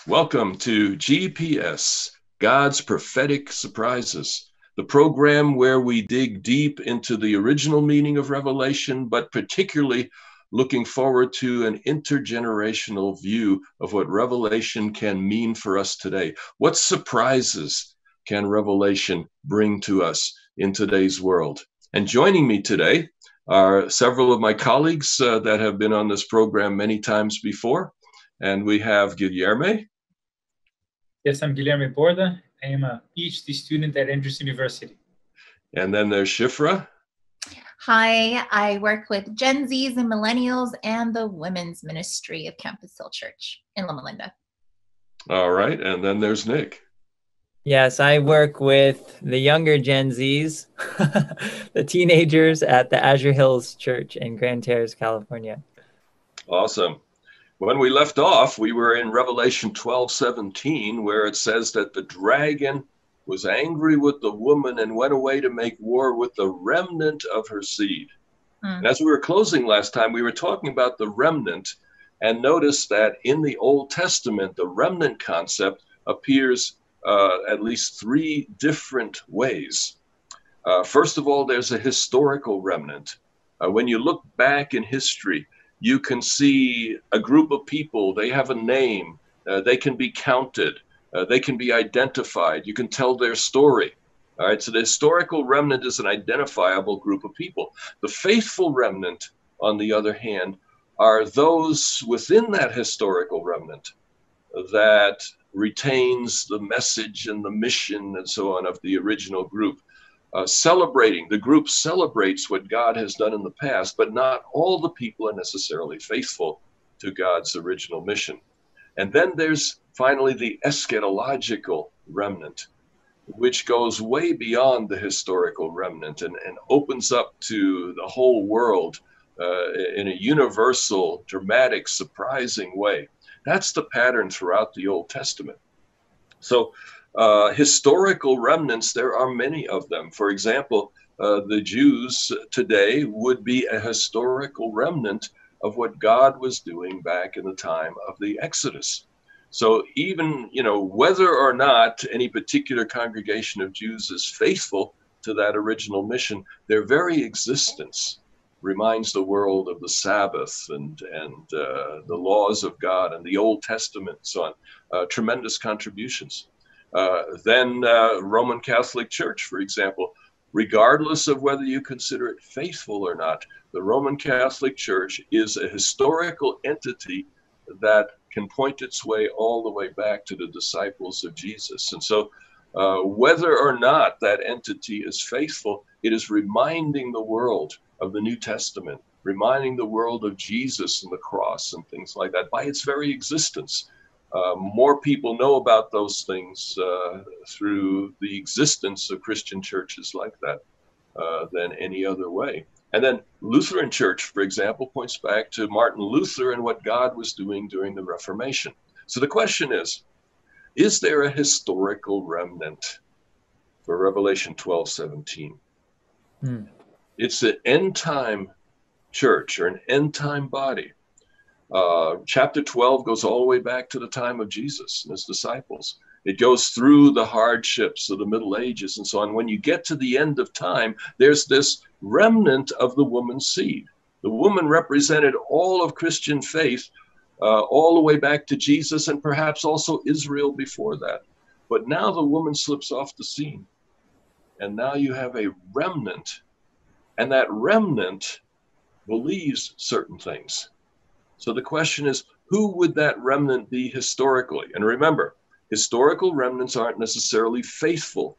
Welcome to GPS, God's Prophetic Surprises, the program where we dig deep into the original meaning of Revelation, but particularly looking forward to an intergenerational view of what Revelation can mean for us today. What surprises can Revelation bring to us in today's world? And joining me today are several of my colleagues that have been on this program many times before. And we have Guilherme. Yes, I'm Guilherme Borda. I am a PhD student at Andrews University. And then there's Shifra. Hi, I work with Gen Zs and Millennials and the Women's Ministry of Campus Hill Church in Loma Linda. All right, and then there's Nick. Yes, I work with the younger Gen Zs, the teenagers at the Azure Hills Church in Grand Terrace, California. Awesome. When we left off, we were in Revelation 12:17, where it says that the dragon was angry with the woman and went away to make war with the remnant of her seed. And as we were closing last time, we were talking about the remnant, and notice that in the Old Testament, the remnant concept appears at least three different ways. First of all, there's a historical remnant. When you look back in history, you can see a group of people, they have a name, they can be counted, they can be identified, you can tell their story. All right, so the historical remnant is an identifiable group of people. The faithful remnant, on the other hand, are those within that historical remnant that retains the message and the mission and so on of the original group. The group celebrates what God has done in the past, but not all the people are necessarily faithful to God's original mission. And then there's finally the eschatological remnant, which goes way beyond the historical remnant and opens up to the whole world in a universal, dramatic, surprising way. That's the pattern throughout the Old Testament. So historical remnants, there are many of them. For example, the Jews today would be a historical remnant of what God was doing back in the time of the Exodus. So even, whether or not any particular congregation of Jews is faithful to that original mission, their very existence reminds the world of the Sabbath and the laws of God and the Old Testament and so on. Tremendous contributions. Then Roman Catholic Church, for example, regardless of whether you consider it faithful or not, the Roman Catholic Church is a historical entity that can point its way all the way back to the disciples of Jesus. And so whether or not that entity is faithful, it is reminding the world of the New Testament, reminding the world of Jesus and the cross and things like that by its very existence. More people know about those things through the existence of Christian churches like that than any other way. And then Lutheran Church, for example, points back to Martin Luther and what God was doing during the Reformation. So the question is there a historical remnant for Revelation 12:17? It's an end-time church or an end-time body. Chapter 12 goes all the way back to the time of Jesus and his disciples. It goes through the hardships of the Middle Ages and so on. When you get to the end of time, there's this remnant of the woman's seed. The woman represented all of Christian faith all the way back to Jesus and perhaps also Israel before that. But now the woman slips off the scene. And now you have a remnant. And that remnant believes certain things. So the question is, who would that remnant be historically? And remember, historical remnants aren't necessarily faithful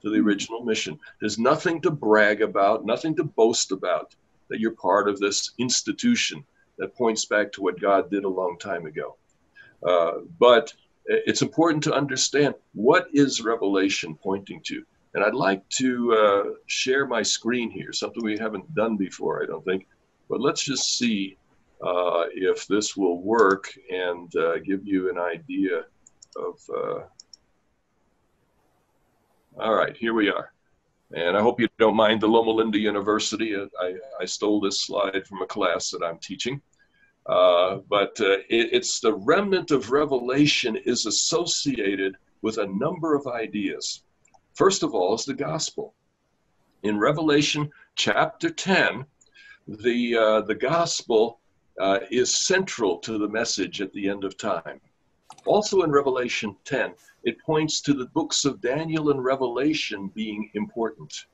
to the original mission. There's nothing to brag about, nothing to boast about, that you're part of this institution that points back to what God did a long time ago. But it's important to understand, what is Revelation pointing to? And I'd like to share my screen here, something we haven't done before, I don't think. But let's just see if this will work and give you an idea of... All right, here we are. And I hope you don't mind the Loma Linda University. I stole this slide from a class that I'm teaching. It's the remnant of Revelation is associated with a number of ideas. First of all is the gospel. In Revelation chapter 10, the gospel is central to the message at the end of time. Also in Revelation 10, it points to the books of Daniel and Revelation being important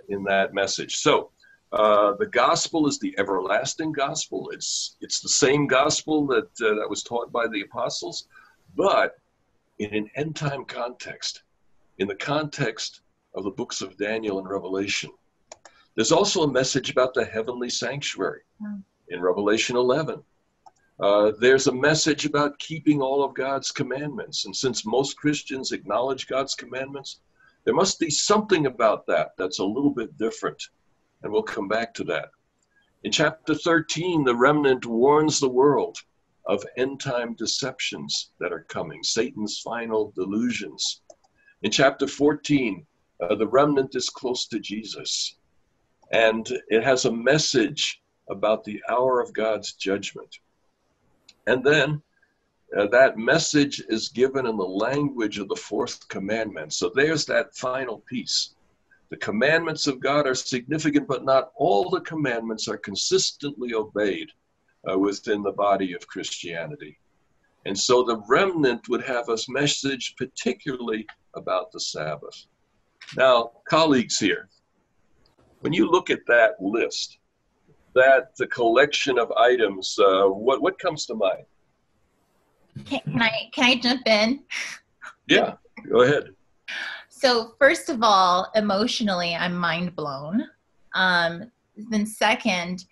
in that message. So the gospel is the everlasting gospel. It's the same gospel that was taught by the apostles, but in an end time context, in the context of the books of Daniel and Revelation. There's also a message about the heavenly sanctuary in Revelation 11. There's a message about keeping all of God's commandments. And since most Christians acknowledge God's commandments, there must be something about that that's a little bit different. And we'll come back to that. In chapter 13, the remnant warns the world of end-time deceptions that are coming, Satan's final delusions. In chapter 14, the remnant is close to Jesus. And it has a message about the hour of God's judgment. And then that message is given in the language of the fourth commandment. So there's that final piece. The commandments of God are significant, but not all the commandments are consistently obeyed within the body of Christianity. And so the remnant would have a message particularly about the Sabbath. Now, colleagues here, when you look at that list, the collection of items, what comes to mind? Can I jump in? Yeah, go ahead. So first of all, emotionally, I'm mind blown. Then second,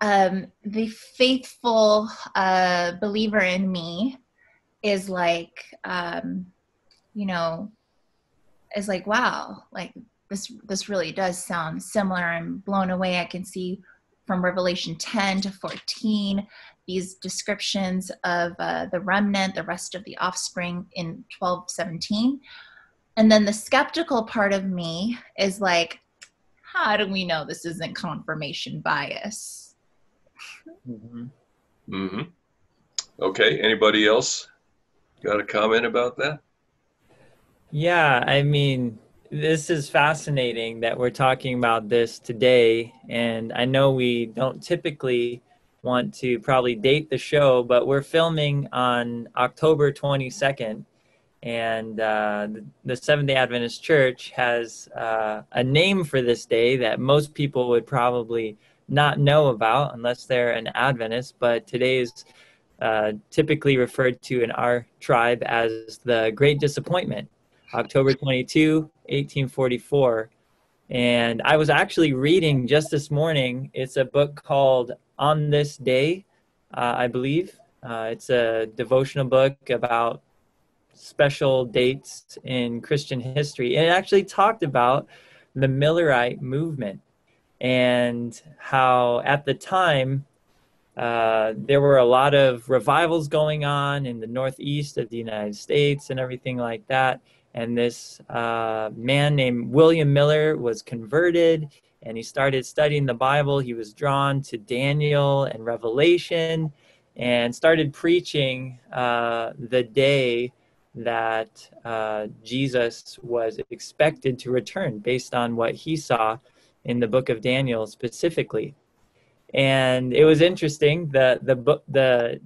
the faithful believer in me is like, is like, wow, like this really does sound similar. I'm blown away. I can see from Revelation 10 to 14, these descriptions of the remnant, the rest of the offspring in 12:17. And then the skeptical part of me is like, how do we know this isn't confirmation bias? Okay, anybody else got a comment about that? Yeah, I mean, this is fascinating that we're talking about this today. And I know we don't typically want to probably date the show, but we're filming on October 22nd. And the Seventh-day Adventist Church has a name for this day that most people would probably not know about unless they're an Adventist. But today is typically referred to in our tribe as the Great Disappointment, October 22, 1844. And I was actually reading just this morning. It's a book called On This Day, I believe. It's a devotional book about special dates in Christian history. And it actually talked about the Millerite movement and how at the time there were a lot of revivals going on in the northeast of the United States and everything like that. And this man named William Miller was converted and he started studying the Bible. He was drawn to Daniel and Revelation and started preaching the day that Jesus was expected to return based on what he saw in the book of Daniel specifically. And it was interesting. The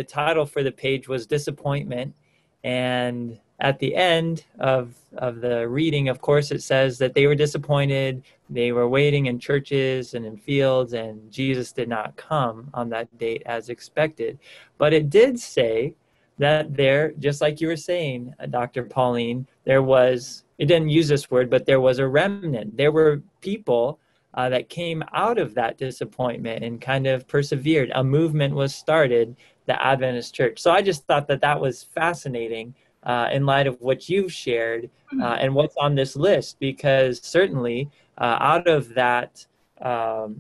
title for the page was Disappointment. And at the end of the reading, of course, it says that they were disappointed. They were waiting in churches and in fields, and Jesus did not come on that date as expected. But it did say that there, just like you were saying, Dr. Pauline, it didn't use this word, but there was a remnant. There were people that came out of that disappointment and kind of persevered. A movement was started, the Adventist Church. So I just thought that was fascinating in light of what you've shared and what's on this list, because certainly out of that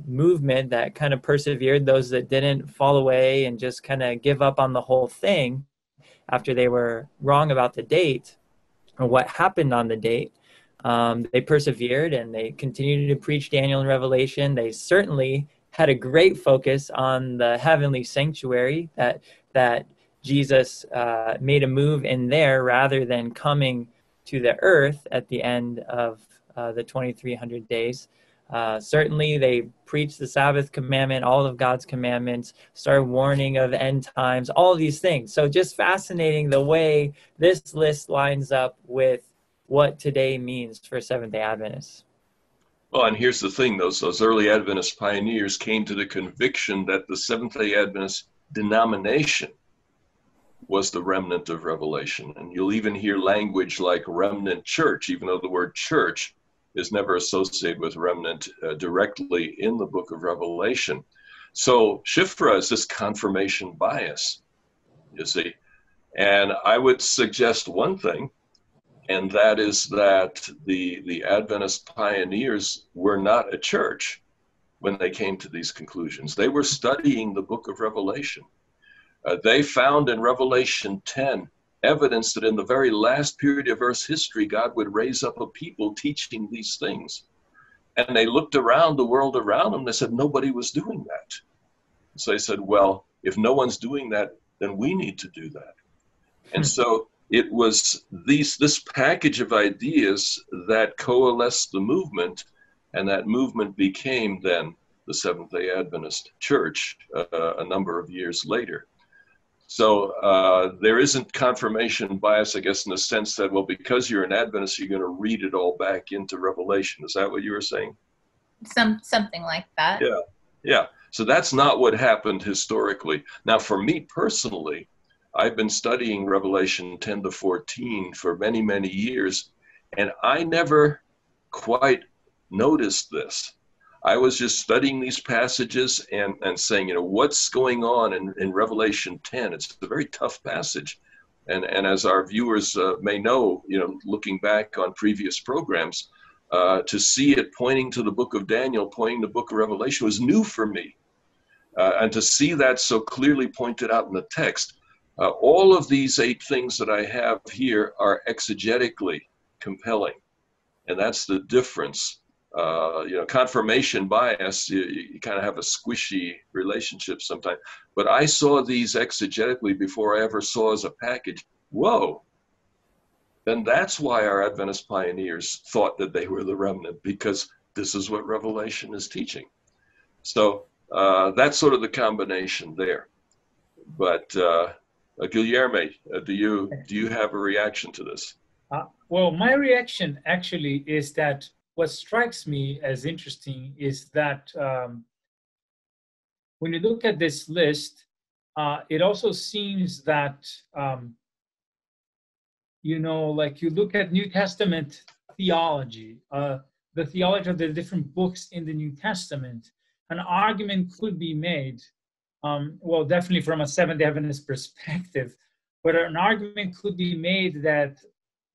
movement that kind of persevered, those that didn't fall away and just kind of give up on the whole thing after they were wrong about the date or what happened on the date, they persevered and they continued to preach Daniel and Revelation. They certainly had a great focus on the heavenly sanctuary, that Jesus made a move in there rather than coming to the earth at the end of the 2300 days. Certainly they preached the Sabbath commandment, all of God's commandments, started warning of end times, all these things. So just fascinating the way this list lines up with what today means for Seventh-day Adventists. Well, and here's the thing, those early Adventist pioneers came to the conviction that the Seventh-day Adventist denomination was the remnant of Revelation. And you'll even hear language like remnant church, even though the word church is never associated with remnant directly in the book of Revelation. So Shifra is this confirmation bias, you see. And I would suggest one thing, and that is that the Adventist pioneers were not a church when they came to these conclusions. They were studying the book of Revelation. They found in Revelation 10 evidence that in the very last period of Earth's history, God would raise up a people teaching these things. And they looked around the world around them, they said nobody was doing that. So they said, well, if no one's doing that, then we need to do that. And so it was this package of ideas that coalesced the movement, and that movement became then the Seventh-day Adventist Church a number of years later. So there isn't confirmation bias, I guess, in the sense that, well, because you're an Adventist, you're going to read it all back into Revelation. Is that what you were saying? Something like that. Yeah, yeah. So that's not what happened historically. Now, for me personally, I've been studying Revelation 10 to 14 for many, many years, and I never quite noticed this. I was just studying these passages and saying, what's going on in Revelation 10? It's a very tough passage. And as our viewers may know, looking back on previous programs, to see it pointing to the book of Daniel, pointing to the book of Revelation was new for me. And to see that so clearly pointed out in the text, all of these 8 things that I have here are exegetically compelling. And that's the difference. Confirmation bias, you kind of have a squishy relationship sometimes. But I saw these exegetically before I ever saw as a package. Whoa. Then that's why our Adventist pioneers thought that they were the remnant, because this is what Revelation is teaching. So that's sort of the combination there. But Guilherme, do you have a reaction to this? Well, my reaction actually is that what strikes me as interesting is that when you look at this list, it also seems that, like you look at New Testament theology, the theology of the different books in the New Testament, an argument could be made, well, definitely from a Seventh-day Adventist perspective, but an argument could be made that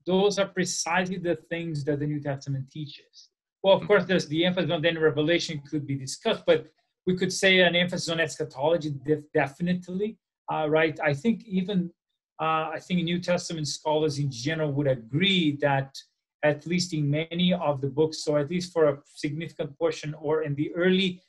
those are precisely the things that the New Testament teaches. Well, of course, there's the emphasis on then Revelation could be discussed, but we could say an emphasis on eschatology, definitely, right? I think even, New Testament scholars in general would agree that at least in many of the books, or at least for a significant portion, or in the early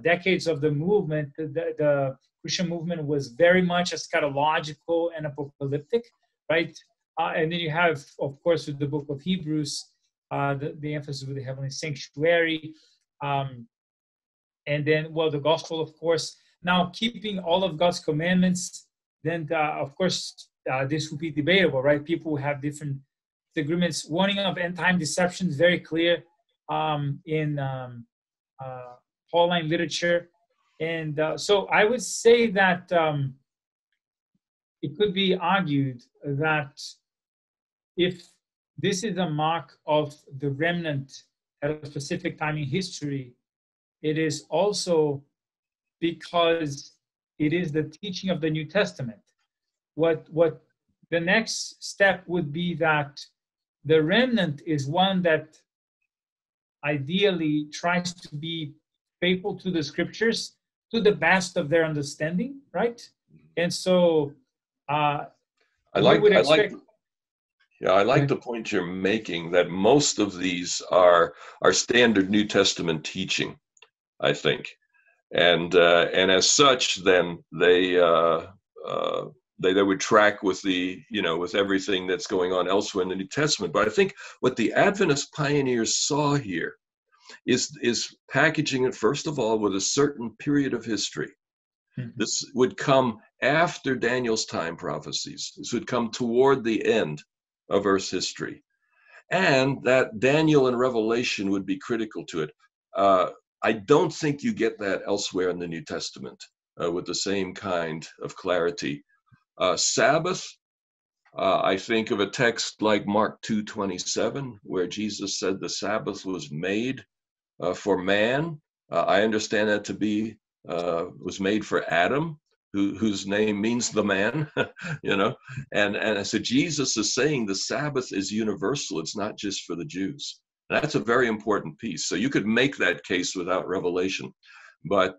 decades of the movement, the Christian movement was very much eschatological and apocalyptic, right? And then you have, of course, with the book of Hebrews, the emphasis with the heavenly sanctuary. And then, well, the gospel, of course. Now, keeping all of God's commandments, then, of course, this would be debatable, right? People have different agreements. Warning of end-time deception is very clear in Pauline literature. And so I would say that it could be argued that if this is a mark of the remnant at a specific time in history, it is also because it is the teaching of the New Testament. What the next step would be that the remnant is one that ideally tries to be faithful to the scriptures to the best of their understanding, right? And so I like the point you're making, that most of these are standard New Testament teaching. I think. And as such, then they would track with the, with everything that's going on elsewhere in the New Testament. But I think what the Adventist pioneers saw here is packaging it, first of all, with a certain period of history. Mhm. This would come after Daniel's time prophecies. This would come toward the end of Earth's history. And that Daniel and Revelation would be critical to it. I don't think you get that elsewhere in the New Testament with the same kind of clarity. Sabbath, I think of a text like Mark 2:27, where Jesus said the Sabbath was made for man. I understand that to be was made for Adam, whose name means the man, And I said, Jesus is saying the Sabbath is universal. It's not just for the Jews. And that's a very important piece. So you could make that case without Revelation. But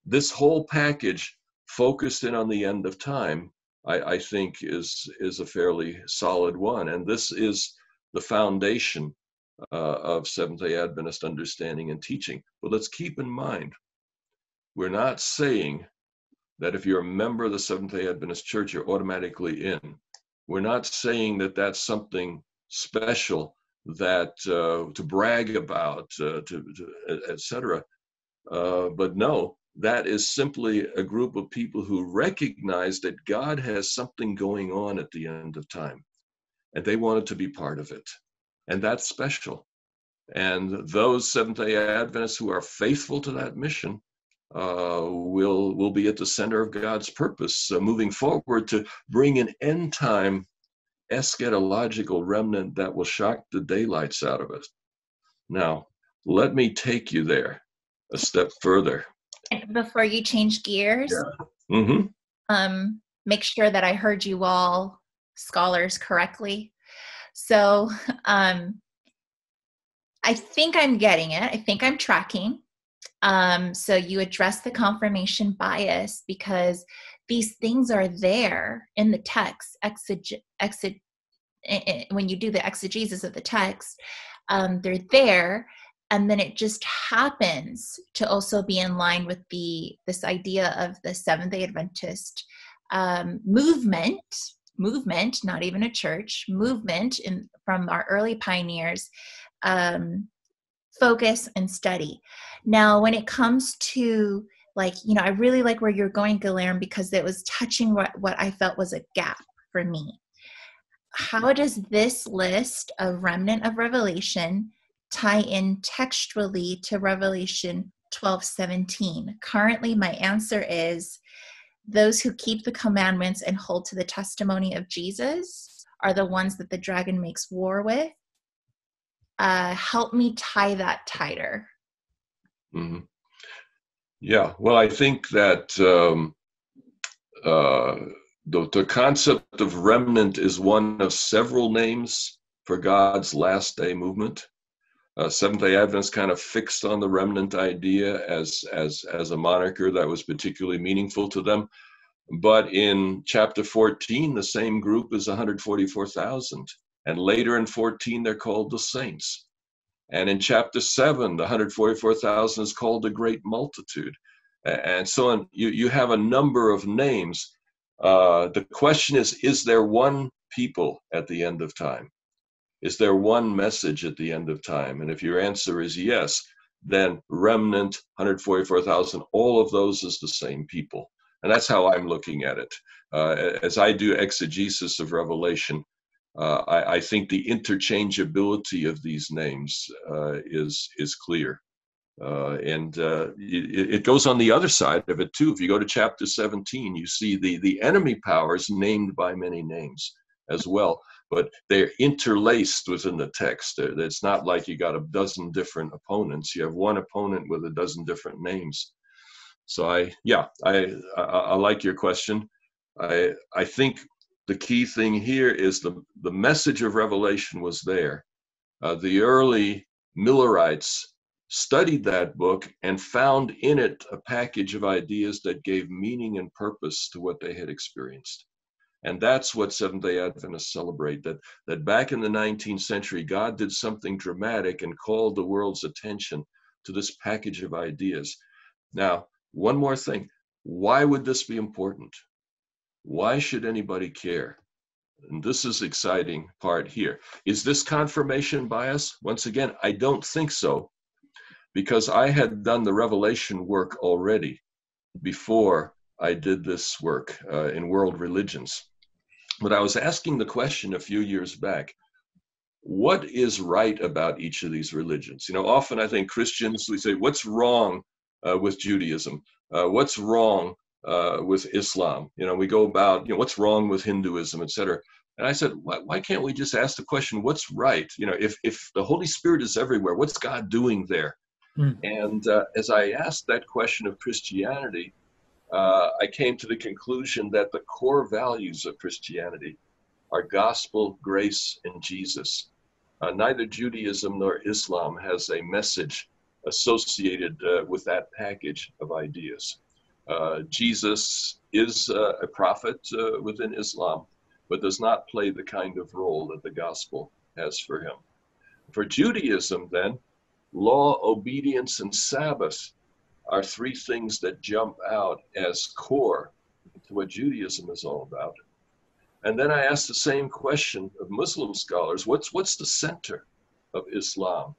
this whole package focused in on the end of time, I think is a fairly solid one. And this is the foundation of Seventh-day Adventist understanding and teaching. But let's keep in mind, we're not saying that if you're a member of the Seventh-day Adventist Church, you're automatically in. We're not saying that that's something special that to brag about, etc. But no, that is simply a group of people who recognize that God has something going on at the end of time, and they wanted to be part of it. And that's special. And those Seventh-day Adventists who are faithful to that mission will be at the center of God's purpose, moving forward to bring an end-time eschatological remnant that will shock the daylights out of us. Now, let me take you there a step further. Before you change gears, Yeah. Mm-hmm. Make sure that I heard you all scholars correctly. So I think I'm getting it. I think I'm tracking. So you address the confirmation bias because these things are there in the text. When you do the exegesis of the text, they're there, and then it just happens to also be in line with this idea of the Seventh-day Adventist movement, not even a church, movement from our early pioneers, focus and study. Now, when it comes to I really like where you're going, Guilherme, because it was touching what I felt was a gap for me. How does this list of Remnant of Revelation tie in textually to Revelation 12:17? Currently, my answer is those who keep the commandments and hold to the testimony of Jesus are the ones that the dragon makes war with. Help me tie that tighter. Mm-hmm. Yeah, well, I think that the concept of remnant is one of several names for God's last day movement. Seventh-day Adventists kind of fixed on the remnant idea as a moniker that was particularly meaningful to them. But in chapter 14, the same group is 144,000. And later in 14, they're called the saints. And in chapter 7, the 144,000 is called the great multitude. And so on. You have a number of names. The question is there one people at the end of time? Is there one message at the end of time? And if your answer is yes, then remnant, 144,000, all of those is the same people. And that's how I'm looking at it. As I do exegesis of Revelation, I think the interchangeability of these names is clear. And it goes on the other side of it too. If you go to chapter 17, you see the enemy powers named by many names as well, but they're interlaced within the text. It's not like you got a dozen different opponents. You have one opponent with a dozen different names. So I like your question. I think the key thing here is the message of Revelation was there. The early Millerites studied that book and found in it a package of ideas that gave meaning and purpose to what they had experienced. And that's what Seventh-day Adventists celebrate, that back in the 19th century, God did something dramatic and called the world's attention to this package of ideas. Now, one more thing. Why would this be important? Why should anybody care? And this is the exciting part here. Is this confirmation bias? Once again, I don't think so, because I had done the revelation work already before I did this work in world religions. But I was asking the question a few years back, what is right about each of these religions? You know, often I think Christians, we say, what's wrong with Judaism? What's wrong with Islam? You know, we go about, you know, what's wrong with Hinduism, etc. And I said, why can't we just ask the question, what's right? You know, if the Holy Spirit is everywhere, what's God doing there? And as I asked that question of Christianity, I came to the conclusion that the core values of Christianity are gospel, grace, and Jesus. Neither Judaism nor Islam has a message associated with that package of ideas. Jesus is a prophet within Islam, but does not play the kind of role that the gospel has for him. For Judaism, then, law, obedience, and Sabbath are three things that jump out as core to what Judaism is all about. And then I asked the same question of Muslim scholars, what's the center of Islam?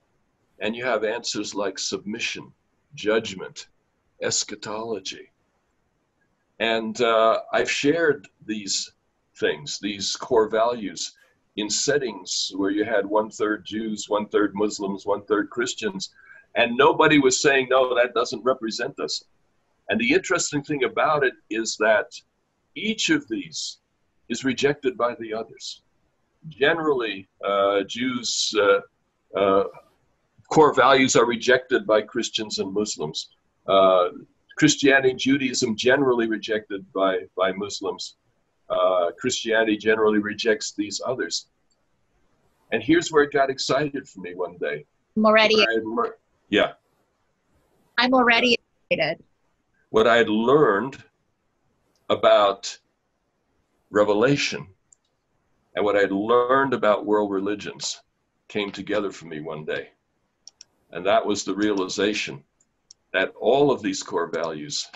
And you have answers like submission, judgment, eschatology. And I've shared these things, these core values, in settings where you had 1/3 Jews, 1/3 Muslims, 1/3 Christians, and nobody was saying, no, that doesn't represent us. And the interesting thing about it is that each of these is rejected by the others. Generally, Jews' core values are rejected by Christians and Muslims. Christianity and Judaism generally rejected by Muslims. Christianity generally rejects these others. And here's where it got excited for me one day. I'm already excited. What I had learned about Revelation and what I had learned about world religions came together for me one day. And that was the realization that all of these core values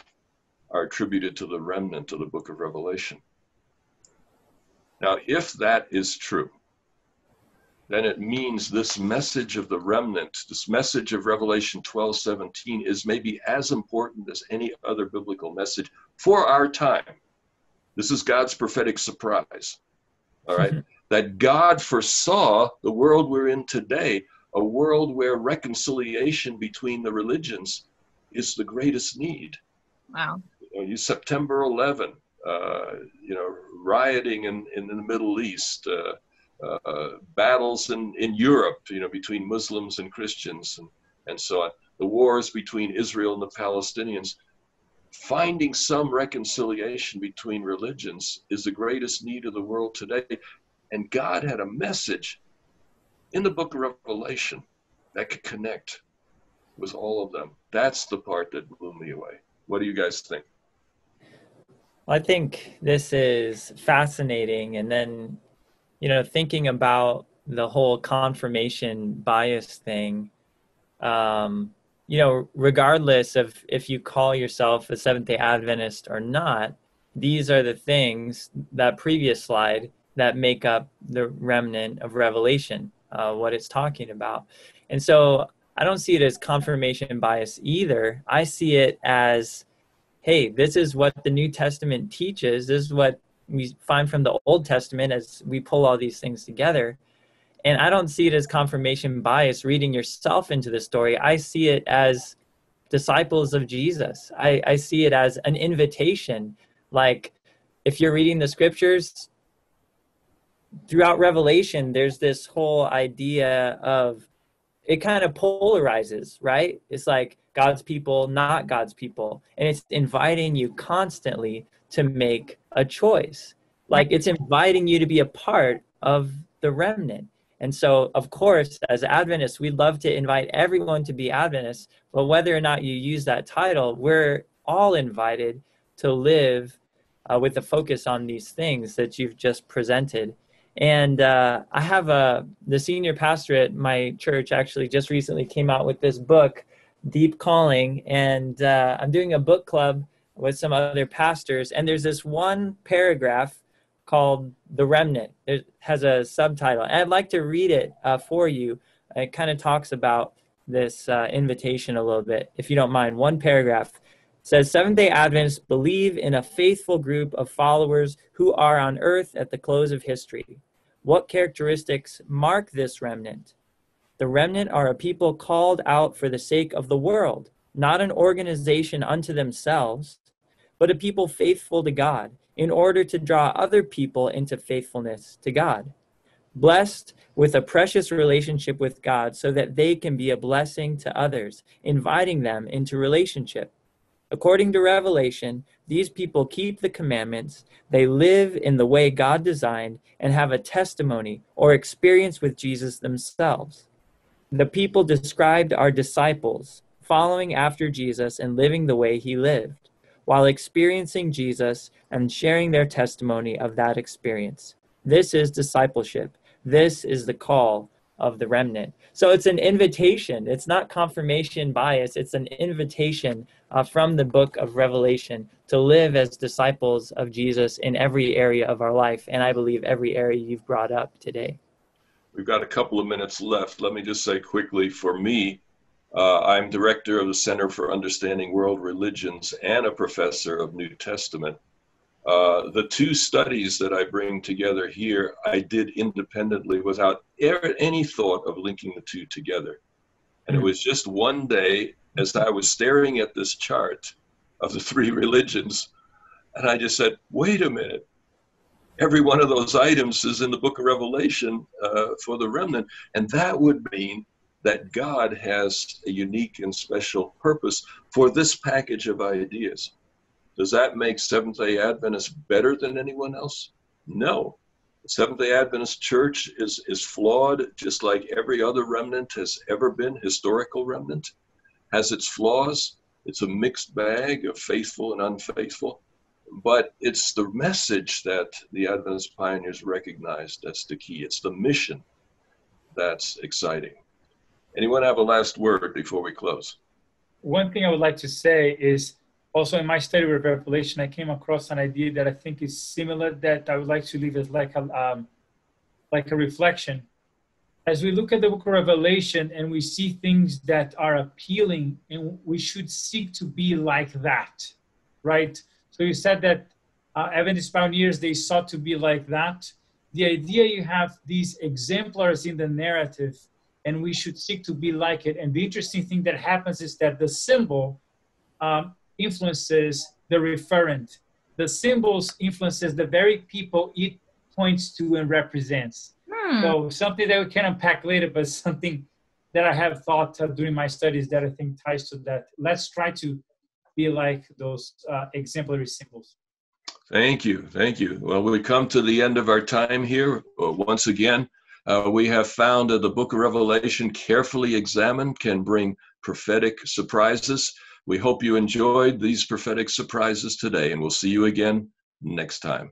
are attributed to the remnant of the book of Revelation. Now, if that is true, then it means this message of the remnant, this message of Revelation 12:17 is maybe as important as any other biblical message for our time. This is God's prophetic surprise, all right? That God foresaw the world we're in today, a world where reconciliation between the religions is the greatest need. Wow. You September 11, rioting in the Middle East, battles in Europe, between Muslims and Christians and so on, the wars between Israel and the Palestinians. Finding some reconciliation between religions is the greatest need of the world today. And God had a message in the book of Revelation that could connect with all of them. That's the part that blew me away. What do you guys think? I think this is fascinating. And then, thinking about the whole confirmation bias thing, regardless of if you call yourself a Seventh-day Adventist or not, these are the things, that previous slide, that make up the remnant of Revelation, what it's talking about. And so I don't see it as confirmation bias either. I see it as, hey, this is what the New Testament teaches. This is what we find from the Old Testament as we pull all these things together. And I don't see it as confirmation bias, reading yourself into the story. I see it as disciples of Jesus. I see it as an invitation. Like, if you're reading the scriptures, throughout Revelation, there's this whole idea of, it kind of polarizes, right? It's like God's people, not God's people. And it's inviting you constantly to make a choice. Like, it's inviting you to be a part of the remnant. And so, of course, as Adventists, we'd love to invite everyone to be Adventists, but whether or not you use that title, we're all invited to live with a focus on these things that you've just presented. And I have the senior pastor at my church actually just recently came out with this book deep calling. And I'm doing a book club with some other pastors, and there's this one paragraph called The Remnant. It has a subtitle, and I'd like to read it for you. It kind of talks about this invitation a little bit, if you don't mind. One paragraph says, Seventh-day Adventists believe in a faithful group of followers who are on earth at the close of history. What characteristics mark this remnant? The remnant are a people called out for the sake of the world, not an organization unto themselves, but a people faithful to God, in order to draw other people into faithfulness to God. Blessed with a precious relationship with God so that they can be a blessing to others, inviting them into relationship. According to Revelation, these people keep the commandments, they live in the way God designed, and have a testimony or experience with Jesus themselves. The people described are disciples, following after Jesus and living the way he lived, while experiencing Jesus and sharing their testimony of that experience. This is discipleship. This is the call of the remnant. So it's an invitation. It's not confirmation bias. It's an invitation from the book of Revelation to live as disciples of Jesus in every area of our life. And I believe every area you've brought up today. We've got a couple of minutes left. Let me just say quickly, for me, I'm director of the Center for Understanding World Religions and a professor of New Testament. The two studies that I bring together here, I did independently without any thought of linking the two together. And it was just one day as I was staring at this chart of the three religions, and I just said, wait a minute. Every one of those items is in the book of Revelation for the remnant. And that would mean that God has a unique and special purpose for this package of ideas. Does that make Seventh-day Adventists better than anyone else? No. The Seventh-day Adventist Church is flawed, just like every other remnant has ever been. Historical remnant has its flaws. It's a mixed bag of faithful and unfaithful. But it's the message that the Adventist pioneers recognized that's the key. It's the mission that's exciting. Anyone have a last word before we close? One thing I would like to say is, also in my study with Revelation, I came across an idea that I think is similar, that I would like to leave as like a reflection. As we look at the book of Revelation and we see things that are appealing, and we should seek to be like that, right? So you said that Adventist pioneers, they sought to be like that. The idea, you have these exemplars in the narrative, and we should seek to be like it. And the interesting thing that happens is that the symbol influences the referent. The symbols influences the very people it points to and represents. So something that we can unpack later, but something that I have thought during my studies that I think ties to that. Let's try to be like those exemplary symbols. Thank you. Thank you. Well, we come to the end of our time here. Once again, we have found that the book of Revelation, carefully examined, can bring prophetic surprises. We hope you enjoyed these prophetic surprises today, and we'll see you again next time.